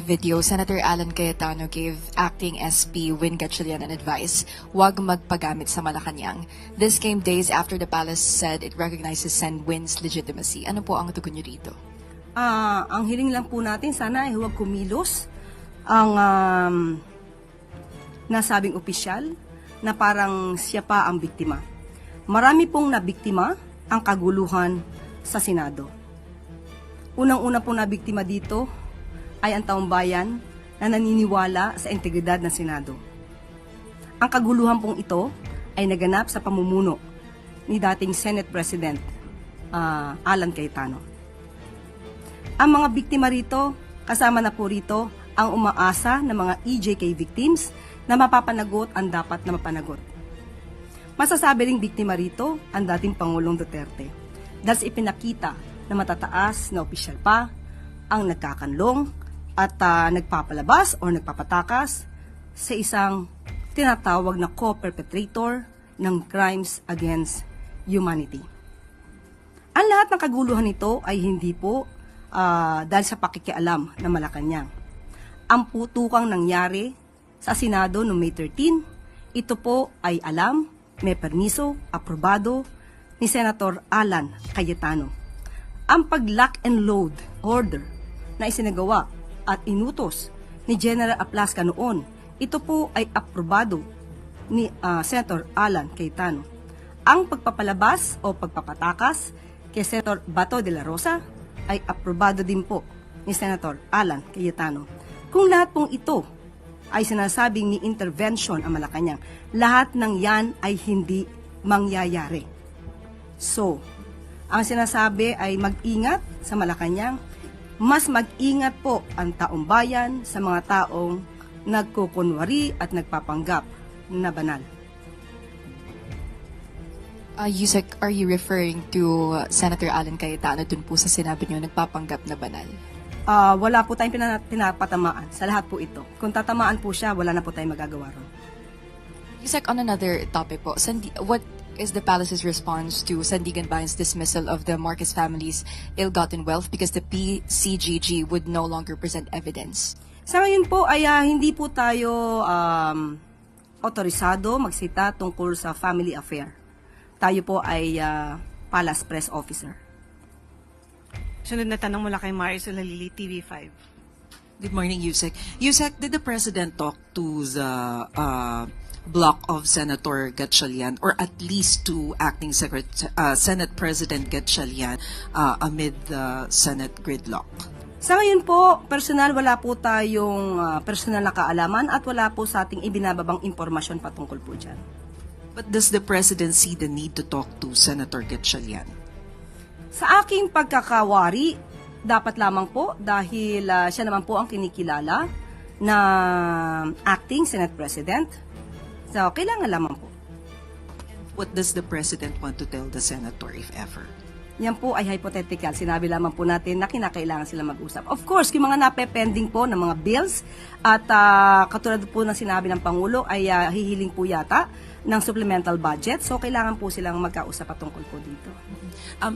Video, Senator Alan Cayetano gave acting SP Win Gatchalian an advice, huwag magpagamit sa Malacanang. This came days after the palace said it recognizes Sen. Win's legitimacy. Ano po ang tugon niyo dito? Ang hiling lang po natin, sana ay huwag kumilos ang nasabing opisyal na parang siya pa ang biktima. Marami pong nabiktima ang kaguluhan sa Senado. Unang-una pong nabiktima dito ay ang taong bayan na naniniwala sa integridad ng Senado. Ang kaguluhan pong ito ay naganap sa pamumuno ni dating Senate President Alan Cayetano. Ang mga biktima rito, kasama na po rito ang umaasa ng mga EJK victims na mapapanagot ang dapat na mapanagot. Masasabi ring biktima rito ang dating Pangulong Duterte dahil ipinakita na matataas na opisyal pa ang nagkakanlong at nagpapalabas o nagpapatakas sa isang tinatawag na co-perpetrator ng crimes against humanity. Ang lahat ng kaguluhan nito ay hindi po dahil sa pakikialam ng Malacanang. Ang putukang nangyari sa Senado noong May 13, ito po ay alam, may permiso, aprobado ni Senator Alan Cayetano. Ang pag-lock and load order na isinagawa at inutos ni General Aplasca noon, ito po ay aprobado ni Senator Alan Cayetano. Ang pagpapalabas o pagpapatakas kay Senator Bato de la Rosa ay aprobado din po ni Senator Alan Cayetano. Kung lahat pong ito ay sinasabing ni intervention ang Malacanang, lahat ng yan ay hindi mangyayari. So, ang sinasabi ay mag-ingat sa Malacanang. Mas mag-ingat po ang taong bayan sa mga taong nagkukunwari at nagpapanggap na banal. Yusek, are you referring to Senator Alan Cayetano dun po sa sinabi niyo nagpapanggap na banal? Wala po tayong pinapatamaan sa lahat po ito. Kung tatamaan po siya, wala na po tayong magagawa ron. Yusek, on another topic po, what is the palace's response to Sandigan Bayan's dismissal of the Marcos family's ill-gotten wealth because the PCGG would no longer present evidence? Sa ngayon po ay hindi po tayo otorisado magsita tungkol sa family affair. Tayo po ay Palace Press Officer. Sunod na tanong mula kay Marisol Halili, TV5. Good morning, Yusek. Yusek, did the President talk to the block of Senator Gatchalian or at least to acting Senate President Gatchalian amid the Senate gridlock? Sa ngayon po, personal, wala po tayong personal na kaalaman at wala po sa ating ibinababang impormasyon patungkol po dyan. But does the President see the need to talk to Senator Gatchalian? Sa aking pagkakawari, dapat lamang po dahil siya naman po ang kinikilala na acting Senate President. So, kailangan lamang po. What does the President want to tell the Senator, if ever? Yan po ay hypothetical. Sinabi lamang po natin na kinakailangan sila mag-usap. Of course, yung mga napepending po ng mga bills at katulad po ng sinabi ng Pangulo ay hihiling po yata ng supplemental budget. So, kailangan po silang magkausap patungkol po dito.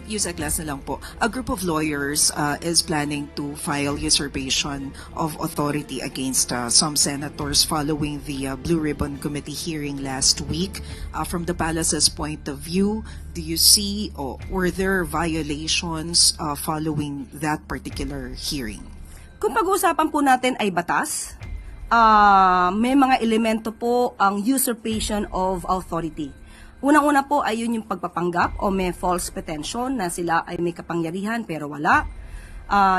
Yusek, last na lang po. A group of lawyers is planning to file usurpation of authority against some senators following the Blue Ribbon Committee hearing last week. From the palace's point of view, do you see or were there violations following that particular hearing? Kung pag-uusapan po natin ay batas, may mga elemento po ang usurpation of authority. Unang-una po ay yun yung pagpapanggap o may false pretension na sila ay may kapangyarihan pero wala.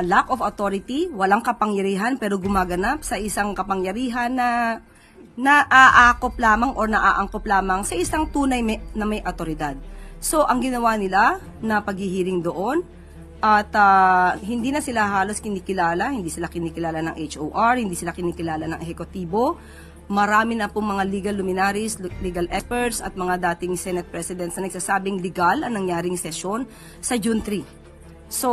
Lack of authority, walang kapangyarihan pero gumaganap sa isang kapangyarihan na naaakop lamang o naaangkop lamang sa isang tunay na may otoridad. So, ang ginawa nila na paghihiring doon at hindi na sila halos kinikilala, hindi sila kinikilala ng HOR, hindi sila kinikilala ng ehekutibo. Marami na pong mga legal luminaries, legal experts at mga dating Senate Presidents na nagsasabing legal ang nangyaring sesyon sa June 3. So,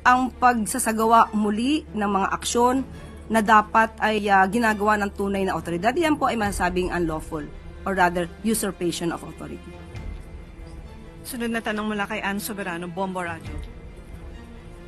ang pagsasagawa muli ng mga aksyon na dapat ay ginagawa ng tunay na otoridad, yan po ay masasabing unlawful or rather usurpation of authority. Sunod na tanong mula kay Ann Soberano, Bombo Radio.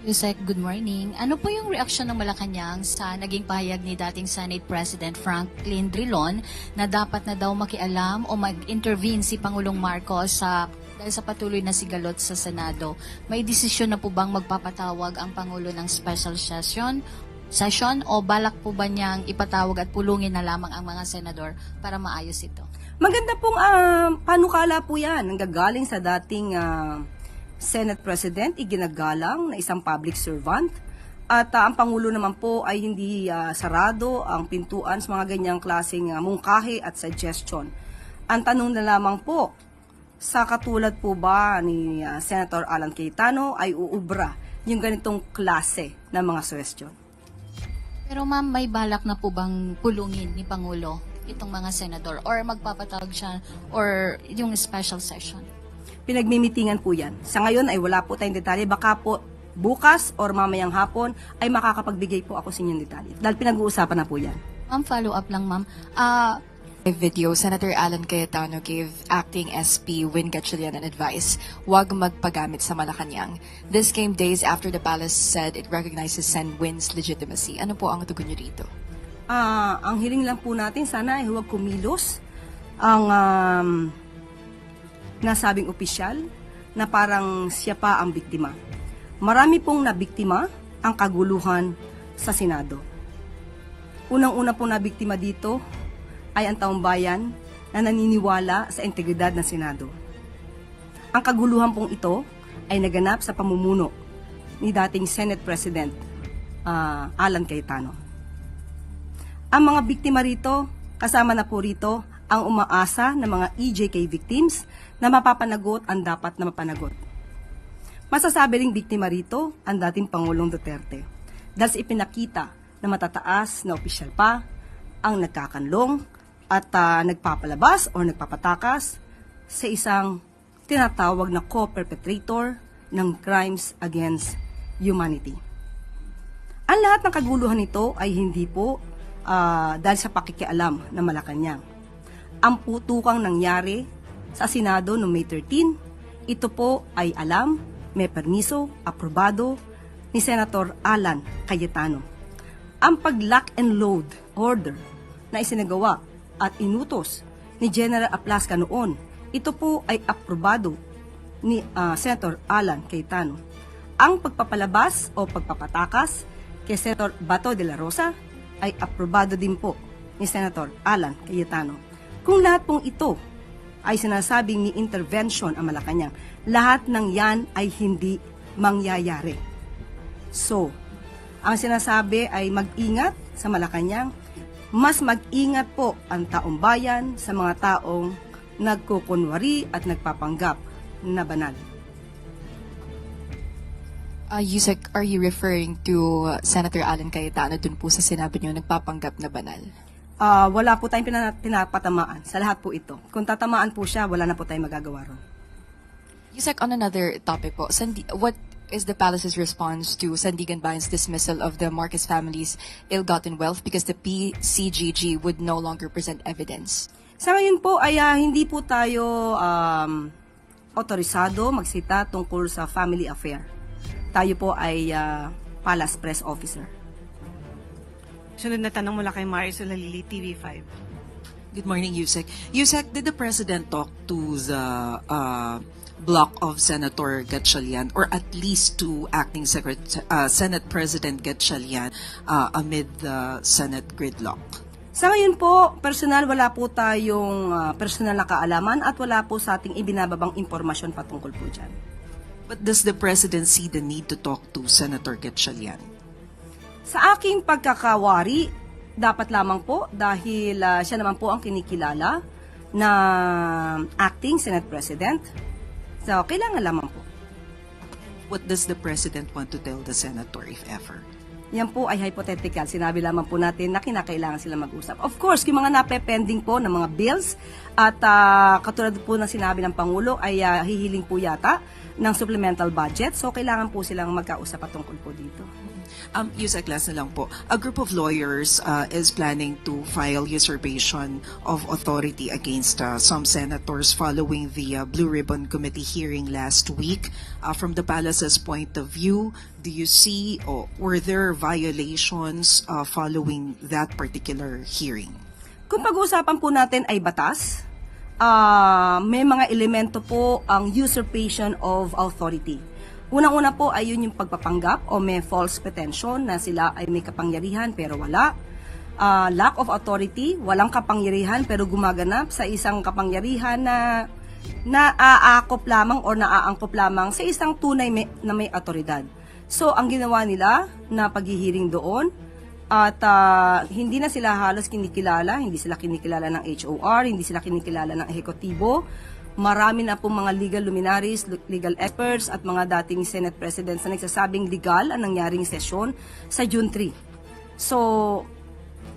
Yusek, good morning. Ano po yung reaksyon ng Malacanang sa naging pahayag ni dating Senate President Franklin Drilon na dapat na daw makialam o mag-intervene si Pangulong Marcos dahil sa patuloy na sigalot sa Senado? May desisyon na po bang magpapatawag ang Pangulo ng special session o balak po ba niyang ipatawag at pulungin na lamang ang mga senador para maayos ito? Maganda pong panukala po yan. Nanggagaling sa dating Senate President, iginagalang na isang public servant. At ang Pangulo naman po ay hindi sarado ang pintuan sa mga ganyang klaseng mungkahi at suggestion. Ang tanong na lamang po, sa katulad po ba ni Senator Alan Cayetano ay uubra yung ganitong klase ng mga suggestion? Pero ma'am, may balak na po bang pulungin ni Pangulo itong mga senador or magpapatawag siya or yung special session? Pinagmimitingan po yan. Sa ngayon ay wala po tayong detalye. Baka po bukas or mamayang hapon ay makakapagbigay po ako sa inyong detalye. Dahil pinag-uusapan na po yan. Ma'am, follow up lang ma'am. Video, Senator Alan Cayetano gave acting SP Win Gatchalian an advice, huwag magpagamit sa Malacanang. This came days after the palace said it recognizes Sen. Win's legitimacy. Ano po ang tugon niyo rito? Ang hiling lang po natin, sana ay huwag kumilos ang nasabing opisyal na parang siya pa ang biktima. Marami pong nabiktima ang kaguluhan sa Senado. Unang-una pong nabiktima dito ay ang taong bayan na naniniwala sa integridad ng Senado. Ang kaguluhan pong ito ay naganap sa pamumuno ni dating Senate President Alan Cayetano. Ang mga biktima rito, kasama na po rito ang umaasa ng mga EJK victims na mapapanagot ang dapat na mapanagot. Masasabi ring biktima rito ang dating Pangulong Duterte dahil sa ipinakita na matataas na opisyal pa ang nagkakanlong at nagpapalabas o nagpapatakas sa isang tinatawag na co-perpetrator ng crimes against humanity. Ang lahat ng kaguluhan nito ay hindi po dahil sa pakikialam ng Malacanang. Ang putukang nangyari sa Senado noong May 13, ito po ay alam, may permiso, aprobado ni Senator Alan Cayetano. Ang pag-lock and load order na isinagawa at inutos ni General Aplasca noon, ito po ay aprobado ni Senator Alan Cayetano. Ang pagpapalabas o pagpapatakas kay Senator Bato de la Rosa ay aprobado din po ni Senator Alan Cayetano. Kung lahat pong ito ay sinasabing ni intervention ang Malacanang, lahat ng yan ay hindi mangyayari. So, ang sinasabi ay mag-ingat sa Malacanang, mas mag-ingat po ang taong bayan sa mga taong nagkukunwari at nagpapanggap na banal. Yusek, are you referring to Senator Alan Cayetano dun po sa sinabi niyo nagpapanggap na banal? Wala po tayong pinapatamaan sa lahat po ito. Kung tatamaan po siya, wala na po tayong magagawa ron. Yusek, on another topic po, what is the palace's response to Sandigan Bayan's dismissal of the Marcos family's ill-gotten wealth because the PCGG would no longer present evidence? Sa ngayon po ay hindi po tayo otorisado magsita tungkol sa family affair. Tayo po ay palace press officer. Sunod na tanong mula kay Marisol Halili, TV5. Good morning, Yusek. Yusek, did the President talk to the block of Senator Gatchalian or at least to acting Senate President Gatchalian amid the Senate gridlock? Sa ngayon po, personal wala po tayong personal na kaalaman at wala po sa ating ibinababang impormasyon patungkol po dyan. But does the President see the need to talk to Senator Gatchalian? Sa aking pagkakawari, dapat lamang po dahil siya naman po ang kinikilala na acting Senate President. So, kailangan lamang po. What does the President want to tell the Senator, if ever? Yan po ay hypothetical. Sinabi lamang po natin na kinakailangan sila mag-usap. Of course, yung mga nape-pending po ng mga bills at katulad po ng sinabi ng Pangulo ay hihiling po yata ng supplemental budget. So, kailangan po silang magkausap patungkol po dito. Yusek, last na lang po. A group of lawyers is planning to file usurpation of authority against some senators following the Blue Ribbon Committee hearing last week. From the palace's point of view, do you see or were there violations following that particular hearing? Kung pag-uusapan po natin ay batas, may mga elemento po ang usurpation of authority. Unang-una po ay yun yung pagpapanggap o may false pretension na sila ay may kapangyarihan pero wala. Lack of authority, walang kapangyarihan pero gumaganap sa isang kapangyarihan na naaakop lamang o naaangkop lamang sa isang tunay na may otoridad. So, ang ginawa nila na paghihiring doon, at hindi na sila halos kinikilala, hindi sila kinikilala ng HOR, hindi sila kinikilala ng ehekutibo. Marami na pong mga legal luminaries, legal experts at mga dating Senate Presidents na nagsasabing legal ang nangyaring sesyon sa June 3. So,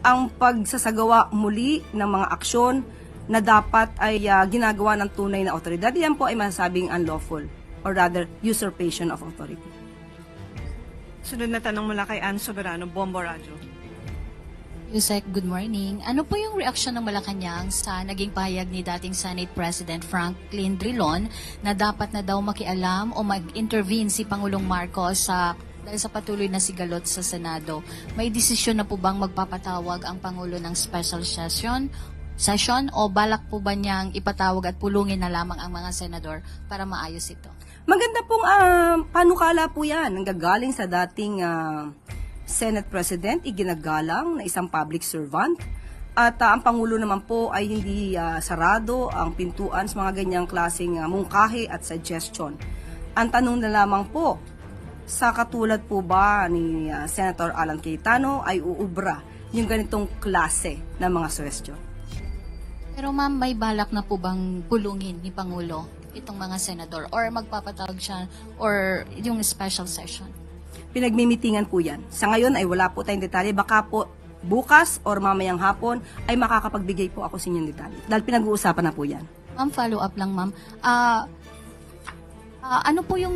ang pagsasagawa muli ng mga aksyon na dapat ay ginagawa ng tunay na otoridad, yan po ay masasabing unlawful or rather usurpation of authority. Sunod na tanong mula kay Ann Soberano, Bombo Radyo. Yusek, good morning. Ano po yung reaksyon ng Malacanang sa naging pahayag ni dating Senate President Franklin Drilon na dapat na daw makialam o mag-intervene si Pangulong Marcos dahil sa patuloy na sigalot sa Senado? May desisyon na po bang magpapatawag ang Pangulo ng special session o balak po ba niyang ipatawag at pulungin na lamang ang mga senador para maayos ito? Maganda pong panukala po yan. Nanggagaling sa dating Senate President, iginagalang na isang public servant. At ang Pangulo naman po ay hindi sarado ang pintuan sa mga ganyang klaseng mungkahi at suggestion. Ang tanong na lamang po, sa katulad po ba ni Senator Alan Cayetano ay uubra yung ganitong klase ng mga suggestion? Pero ma'am, may balak na po bang pulungin ni Pangulo itong mga senador or magpapatawag siya or yung special session? Pinagmimitingan po yan. Sa ngayon ay wala po tayong detalye. Baka po bukas or mamayang hapon ay makakapagbigay po ako sa inyong detalye. Dahil pinag-uusapan na po yan. Ma'am, follow up lang ma'am. Ano po yung